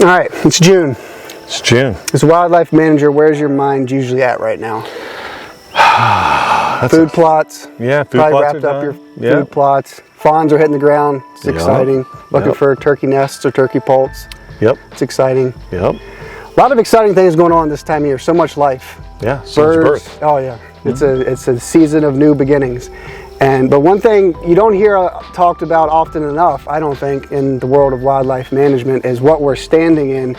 All right, it's June. It's June. As a wildlife manager, where's your mind usually at right now? Food plots. Yeah, food probably plots wrapped up your food plots. Fawns are hitting the ground. It's exciting. Looking for turkey nests or turkey poults. Yep. It's exciting. Yep. A lot of exciting things going on this time of year. So much life. Yeah. So much birth. Oh yeah. It's a season of new beginnings. But one thing you don't hear talked about often enough, I don't think, in the world of wildlife management is what we're standing in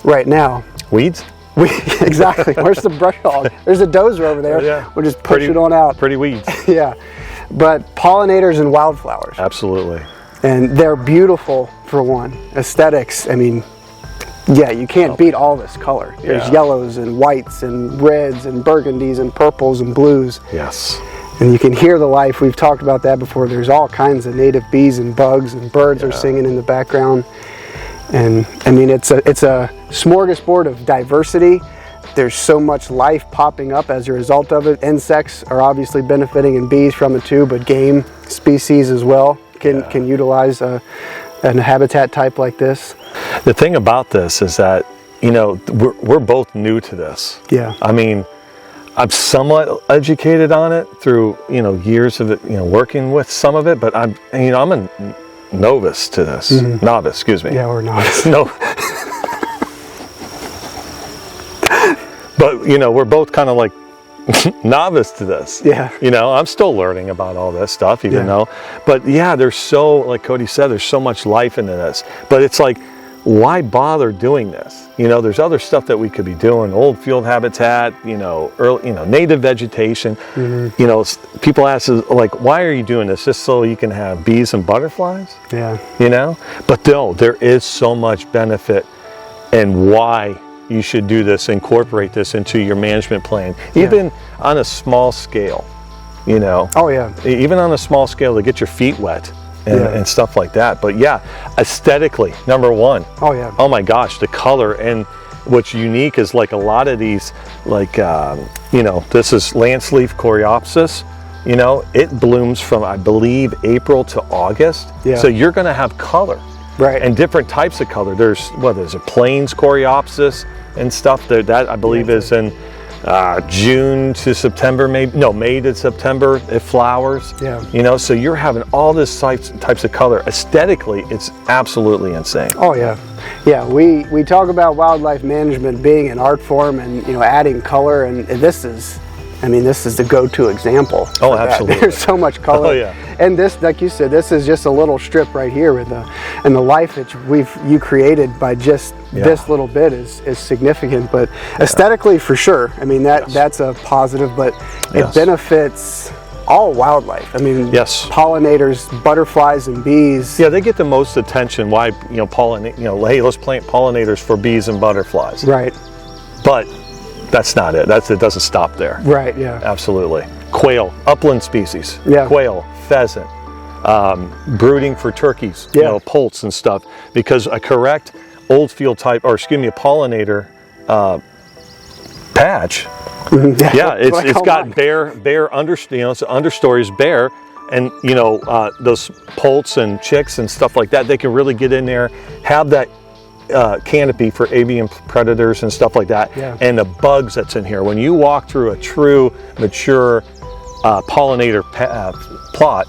right now. Weeds? Exactly. Where's the brush hog? There's a dozer over there. Yeah. We'll just push it on out. Pretty weeds. Yeah. But pollinators and wildflowers. Absolutely. And they're beautiful for one. Aesthetics, I mean, yeah, you can't beat all this color. There's yellows and whites and reds and burgundies and purples and blues. Yes. And you can hear the life. We've talked about that before. There's all kinds of native bees and bugs, and birds are singing in the background. And I mean, it's a smorgasbord of diversity. There's so much life popping up as a result of it. Insects are obviously benefiting, and bees from it too, but game species as well can utilize a habitat type like this. The thing about this is that, you know, we're both new to this. Yeah. I mean, I'm somewhat educated on it through, you know, years of it, you know, working with some of it, but I'm a novice to this. Novice, excuse me. Yeah, we're novice. No. But, you know, we're both kind of like novice to this. Yeah. You know, I'm still learning about all this stuff, even though, but yeah, there's so, like Cody said, there's so much life into this, but it's like, why bother doing this? You know, there's other stuff that we could be doing, old field habitat, you know, native vegetation. You know, people ask us, like, why are you doing this? Just so you can have bees and butterflies? Yeah. You know? But no, there is so much benefit and why you should do this, incorporate this into your management plan, even on a small scale, you know? Oh yeah. Even on a small scale to get your feet wet. And stuff like that. But yeah, aesthetically, number one. Oh yeah. Oh my gosh, the color. And what's unique is like a lot of these, like, you know, this is lance leaf coreopsis. You know, it blooms from, I believe, April to August. Yeah. So you're going to have color. Right. And different types of color. There's a plains coreopsis and stuff there. That I believe is in June to September, maybe. No, May to September, it flowers. Yeah. You know, so you're having all this types of color. Aesthetically, it's absolutely insane. Oh yeah. Yeah, we talk about wildlife management being an art form and, you know, adding color, and this is the go-to example. Oh, absolutely. There's so much color. Oh yeah. And this, like you said, this is just a little strip right here with and the life that you created by just this little bit is significant. But aesthetically, for sure, I mean that's a positive, but it benefits all wildlife. I mean, pollinators, butterflies and bees. Yeah, they get the most attention. Why, you know, hey, let's plant pollinators for bees and butterflies. Right. But that's not it. It doesn't stop there. Right, yeah. Absolutely. Quail, upland species. Yeah. Quail, pheasant, brooding for turkeys, you know, poults and stuff. Because a correct old field type, or excuse me, a pollinator patch. It's got bare under, you know, so understory's bare, and you know those poults and chicks and stuff like that. They can really get in there, have that canopy for avian predators and stuff like that, and the bugs that's in here. When you walk through a true mature pollinator plot,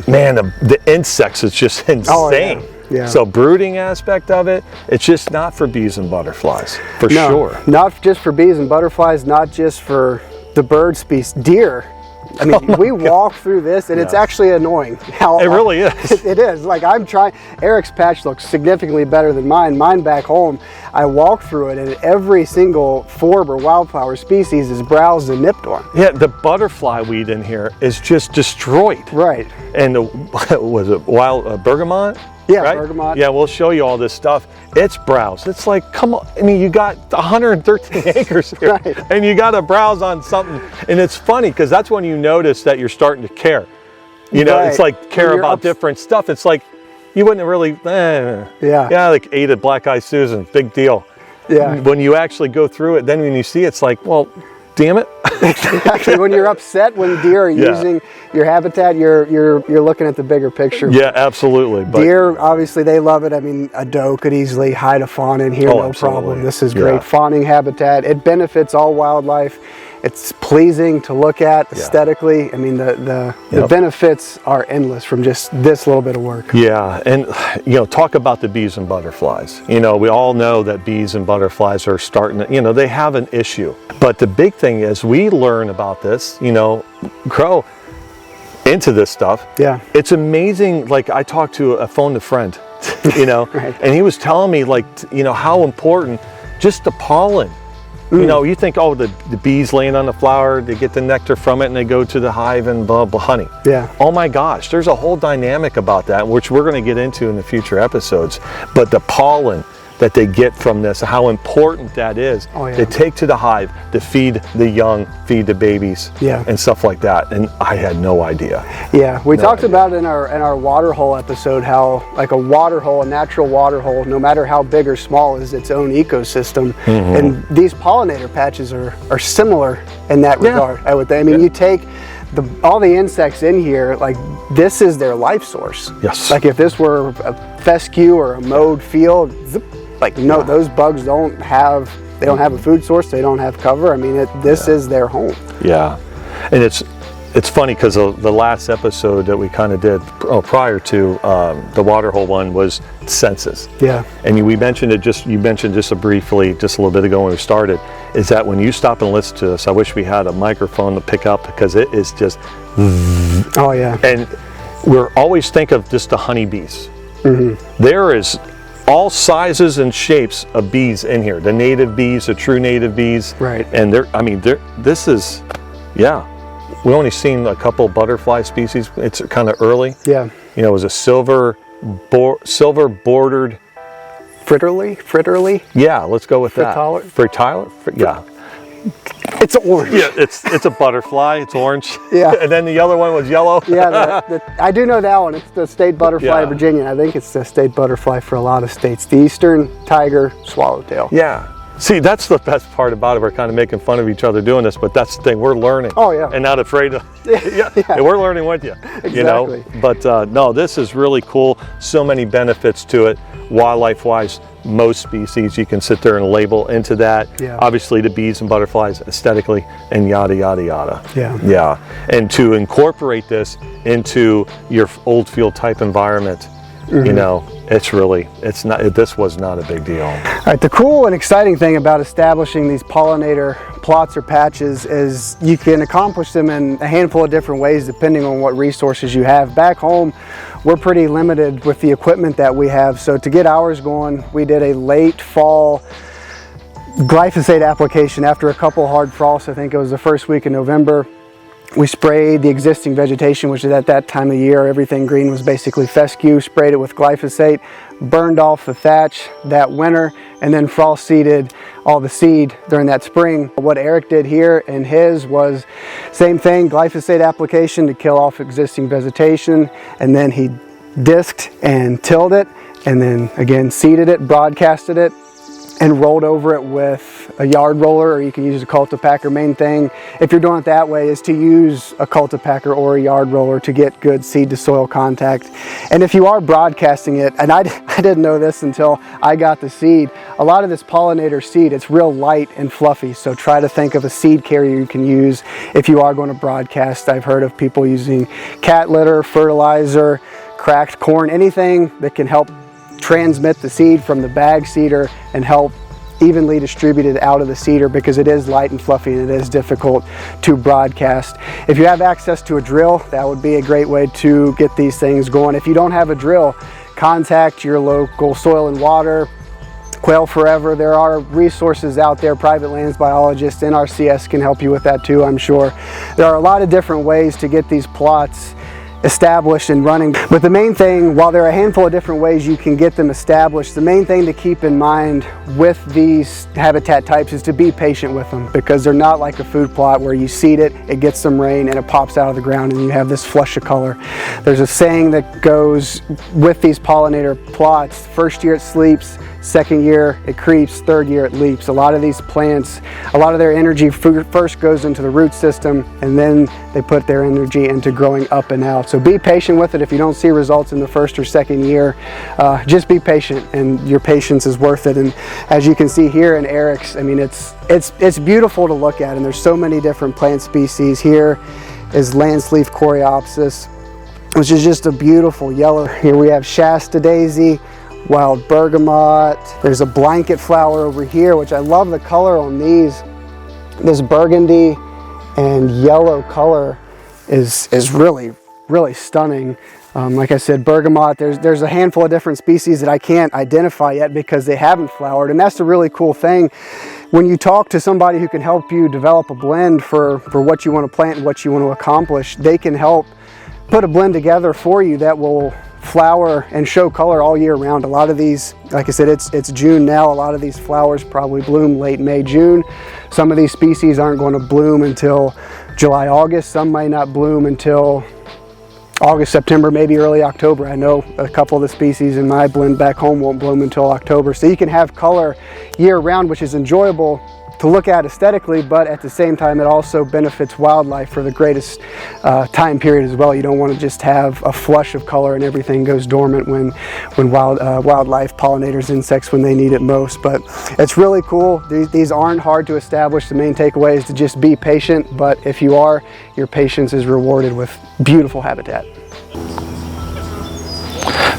man, the insects is just insane. Oh, yeah. So brooding aspect of it, it's just not for bees and butterflies, for sure. Not just for bees and butterflies, not just for the bird species, deer. I mean, we walk through this, and it's actually annoying. It really is. It is. Like, I'm trying. Eric's patch looks significantly better than mine. Mine back home, I walk through it, and every single forb or wildflower species is browsed and nipped on. Yeah, the butterfly weed in here is just destroyed. Right. And was it wild bergamot? Yeah, right? bergamot. Yeah, we'll show you all this stuff. It's browse. It's like, come on. I mean, you got 113 acres here, and you got to browse on something. And it's funny because that's when you notice that you're starting to care. You know, it's like care about different stuff. It's like you wouldn't really, like ate a black-eyed Susan, big deal. Yeah. When you actually go through it, then when you see it, it's like, well, damn it. Exactly. When you're upset, when deer are using your habitat, you're looking at the bigger picture. Yeah, absolutely. But deer, obviously, they love it. I mean, a doe could easily hide a fawn in here, no absolutely. problem. This is great fawning habitat. It benefits all wildlife. It's pleasing to look at aesthetically. I mean, the benefits are endless from just this little bit of work. Yeah, and talk about the bees and butterflies. We all know that bees and butterflies are starting to, they have an issue. But the big thing is we learn about this, grow into this stuff. Yeah. It's amazing. Like I talked to a phone a friend, right. And he was telling me how important just the pollen. You think, oh, the bees laying on the flower, they get the nectar from it and they go to the hive and blah, blah, honey. Yeah. Oh my gosh, there's a whole dynamic about that, which we're going to get into in the future episodes. But the pollen that they get from this, how important that is. Oh, yeah. They take to the hive to feed the young, feed the babies, and stuff like that. And I had no idea. Yeah, we talked about in our water hole episode how like a water hole, a natural water hole, no matter how big or small, is its own ecosystem. And these pollinator patches are similar in that regard. I would think. I mean, you take all the insects in here, like this is their life source. Yes. Like if this were a fescue or a mowed field, zip, like no, those bugs don't have a food source. They don't have cover. I mean, this is their home. Yeah, and it's funny because the last episode that we kind of did prior to the water hole one was census. Yeah, and you mentioned just briefly, just a little bit ago when we started, is that when you stop and listen to this, I wish we had a microphone to pick up because it is just. Oh yeah, and we're always think of just the honeybees. There is all sizes and shapes of bees in here. The native bees, the true native bees. Right. And this is, we only seen a couple butterfly species. It's kind of early. Yeah. It was a silver bordered. Fritterly? Yeah, let's go with that. Fritiler? Yeah. It's orange. Yeah, it's a butterfly. It's orange. Yeah. And then the other one was yellow. Yeah, I do know that one. It's the state butterfly of Virginia. I think it's the state butterfly for a lot of states. The eastern tiger swallowtail. Yeah. See, that's the best part about it. We're kind of making fun of each other doing this, but that's the thing. We're learning. Oh, yeah. And not afraid of. And we're learning with you. Exactly. But no, this is really cool. So many benefits to it. Wildlife-wise, most species you can sit there and label into that. Yeah. Obviously the bees and butterflies aesthetically and yada yada yada. Yeah. Yeah. And to incorporate this into your old field type environment, this was not a big deal. All right, the cool and exciting thing about establishing these pollinator plots or patches is you can accomplish them in a handful of different ways depending on what resources you have. Back home, we're pretty limited with the equipment that we have. So to get ours going, we did a late fall glyphosate application after a couple hard frosts. I think it was the first week in November. We sprayed the existing vegetation, which is at that time of year, everything green was basically fescue, sprayed it with glyphosate, burned off the thatch that winter, and then frost seeded all the seed during that spring. What Eric did here and his was same thing, glyphosate application to kill off existing vegetation, and then he disked and tilled it, and then again seeded it, broadcasted it, and rolled over it with a yard roller, or you can use a cultipacker. Main thing, if you're doing it that way, is to use a cultipacker or a yard roller to get good seed to soil contact. And if you are broadcasting it, and I didn't know this until I got the seed, a lot of this pollinator seed, it's real light and fluffy, so try to think of a seed carrier you can use if you are going to broadcast. I've heard of people using cat litter, fertilizer, cracked corn, anything that can help transmit the seed from the bag seeder and help evenly distribute it out of the seeder, because it is light and fluffy and it is difficult to broadcast. If you have access to a drill, that would be a great way to get these things going. If you don't have a drill, contact your local soil and water, Quail Forever. There are resources out there, private lands biologists, NRCS can help you with that too, I'm sure. There are a lot of different ways to get these plots established and running. But the main thing, while there are a handful of different ways you can get them established, the main thing to keep in mind with these habitat types is to be patient with them, because they're not like a food plot where you seed it, it gets some rain, and it pops out of the ground and you have this flush of color. There's a saying that goes with these pollinator plots: first year it sleeps, second year it creeps, third year it leaps. A lot of these plants, a lot of their energy first goes into the root system, and then they put their energy into growing up and out. So be patient with it. If you don't see results in the first or second year, just be patient, and your patience is worth it. And as you can see here in Eric's, I mean, it's beautiful to look at, and there's so many different plant species. Here is lance leaf coreopsis, which is just a beautiful yellow. Here we have Shasta daisy, wild bergamot. There's a blanket flower over here, which I love the color on these. This burgundy and yellow color is really stunning. Like I said, bergamot, there's a handful of different species that I can't identify yet because they haven't flowered, and that's the really cool thing. When you talk to somebody who can help you develop a blend for what you want to plant and what you want to accomplish, they can help put a blend together for you that will flower and show color all year round. A lot of these, like I said, it's June now. A lot of these flowers probably bloom late May, June. Some of these species aren't going to bloom until July, August. Some might not bloom until August, September, maybe early October. I know a couple of the species in my blend back home won't bloom until October. So you can have color year round, which is enjoyable to look at aesthetically, but at the same time it also benefits wildlife for the greatest time period as well. You don't want to just have a flush of color and everything goes dormant when wildlife, pollinators, insects, when they need it most. But it's really cool. These aren't hard to establish. The main takeaway is to just be patient, but if you are, your patience is rewarded with beautiful habitat.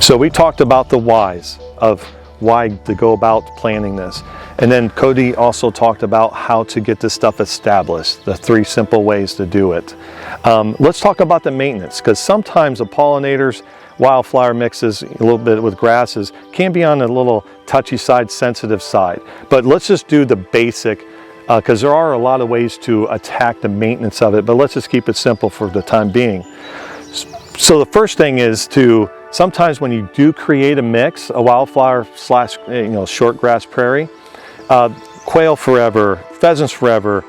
So we talked about the whys of why to go about planning this. And then Cody also talked about how to get this stuff established, the 3 simple ways to do it. Let's talk about the maintenance, because sometimes the pollinators, wildflower mixes, a little bit with grasses, can be on a little touchy side, sensitive side. But let's just do the basic, because there are a lot of ways to attack the maintenance of it, but let's just keep it simple for the time being. So the first thing is to, sometimes when you do create a mix, a wildflower slash short grass prairie, Quail Forever, Pheasants Forever,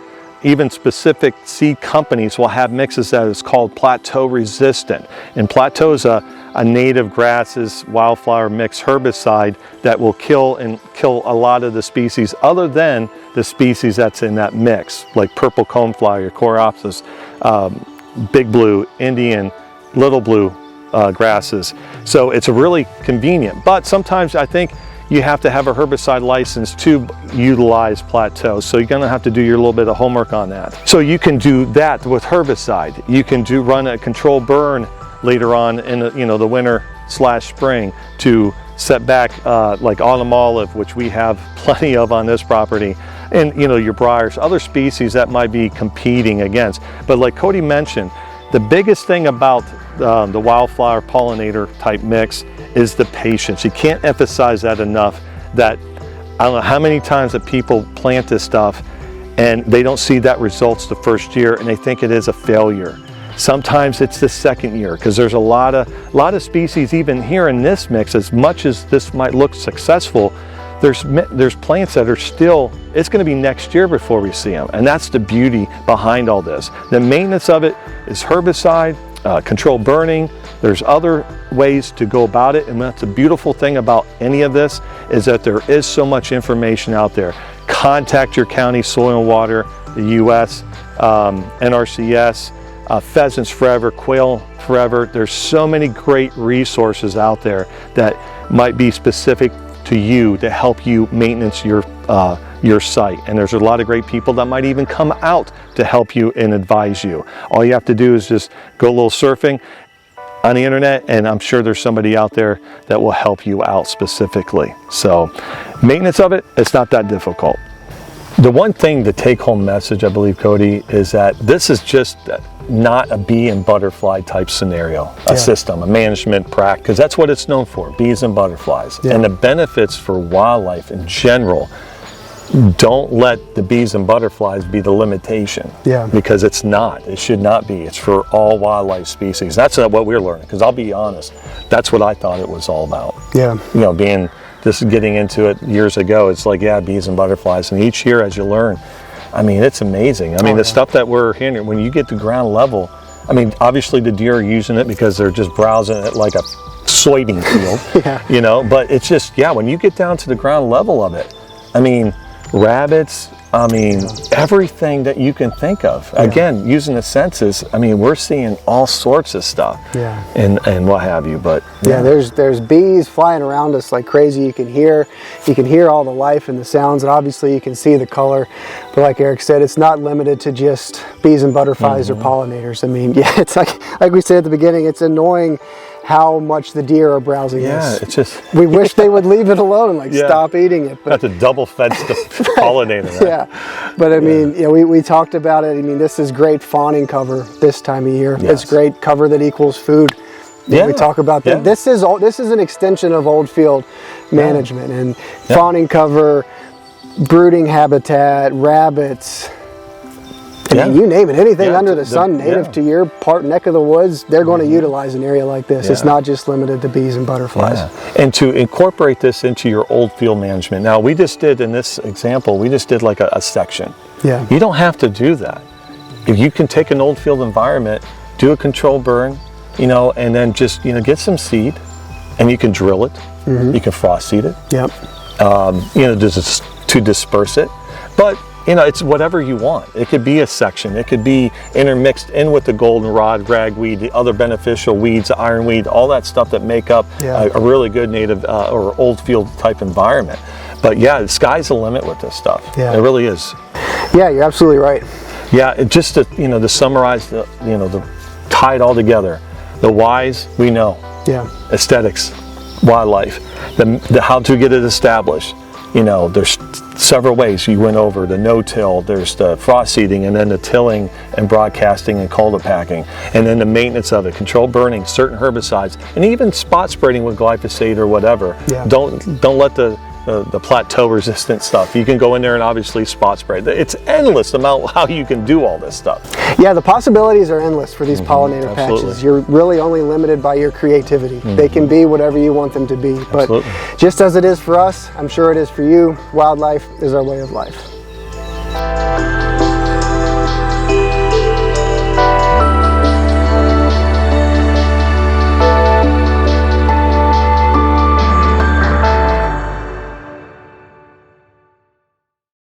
even specific seed companies will have mixes that is called plateau resistant. And plateau is a native grasses wildflower mix herbicide that will kill a lot of the species other than the species that's in that mix, like purple coneflower, coreopsis, big blue, Indian, little blue grasses. So it's really convenient. But sometimes I think you have to have a herbicide license to utilize plateau. So you're gonna have to do your little bit of homework on that. So you can do that with herbicide. You can run a control burn later on in the winter slash spring to set back like autumn olive, which we have plenty of on this property, and your briars, other species that might be competing against. But like Cody mentioned, the biggest thing about the wildflower pollinator type mix is the patience. You can't emphasize that enough, that I don't know how many times that people plant this stuff and they don't see that results the first year and they think it is a failure. Sometimes it's the second year, because there's a lot of species even here in this mix. As much as this might look successful, there's plants that are still, it's going to be next year before we see them, and that's the beauty behind all this. The maintenance of it is herbicide, control burning. There's other ways to go about it, and that's the beautiful thing about any of this, is that there is so much information out there. Contact your county soil and water, the U.S., NRCS, Pheasants Forever, Quail Forever. There's so many great resources out there that might be specific to you to help you maintenance your site. And there's a lot of great people that might even come out to help you and advise you. All you have to do is just go a little surfing on the internet, and I'm sure there's somebody out there that will help you out specifically. So maintenance of it, it's not that difficult. The one thing, the take-home message, I believe, Cody, is that this is just not a bee and butterfly type scenario, a system, a management practice, because that's what it's known for, bees and butterflies. And the benefits for wildlife in general don't let the bees and butterflies be the limitation. Yeah. Because it's not. It should not be. It's for all wildlife species. That's what we're learning. Because I'll be honest, that's what I thought it was all about. Yeah. You know, just getting into it years ago, it's like, yeah, bees and butterflies. And each year as you learn, I mean, it's amazing. I mean, the stuff that we're hearing, when you get to ground level, I mean, obviously the deer are using it because they're just browsing it like a soybean field, yeah. you know, but it's just, yeah, when you get down to the ground level of it, I mean, rabbits, I mean, everything that you can think of. Yeah. Again, using the senses, I mean, we're seeing all sorts of stuff, yeah, and what have you. But yeah, there's bees flying around us like crazy. You can hear all the life and the sounds, and obviously you can see the color. But like Eric said, it's not limited to just bees and butterflies or pollinators. I mean, yeah, it's like we said at the beginning, it's annoying how much the deer are browsing this. Yeah, it's just... we wish they would leave it alone, like stop eating it. But that's a double-fed pollinator, right? Yeah, but I mean, you know, we talked about it. I mean, this is great fawning cover this time of year. Yes. It's great cover that equals food. Yeah. We talk about that. This is an extension of old field management and fawning cover, brooding habitat, rabbits. I mean, you name it, anything under the sun native to your neck of the woods, they're going to utilize an area like this. It's not just limited to bees and butterflies. And to incorporate this into your old field management. Now, we just did, in this example, we just did like a section. Yeah. You don't have to do that. If you can take an old field environment, do a control burn, you know, and then just, you know, get some seed, and you can drill it. You can frost seed it. Yep. You know, to disperse it. But you know, it's whatever you want. It could be a section. It could be intermixed in with the goldenrod, ragweed, the other beneficial weeds, ironweed, all that stuff that make up a really good native or old field type environment. But yeah, the sky's the limit with this stuff. Yeah. It really is. Yeah, you're absolutely right. Yeah, just to, you know, to summarize the, you know, the tie it all together. The whys, we know. Yeah. Aesthetics, wildlife, the how to get it established. You know, there's several ways you went over. The no-till, there's the frost seeding, and then the tilling and broadcasting and cultipacking, and then the maintenance of it, control burning, certain herbicides, and even spot spraying with glyphosate or whatever. Yeah. Don't let the plateau resistant stuff. You can go in there and obviously spot spray. It's endless amount how you can do all this stuff. Yeah, the possibilities are endless for these pollinator patches. You're really only limited by your creativity. They can be whatever you want them to be. But just as it is for us, I'm sure it is for you, wildlife is our way of life.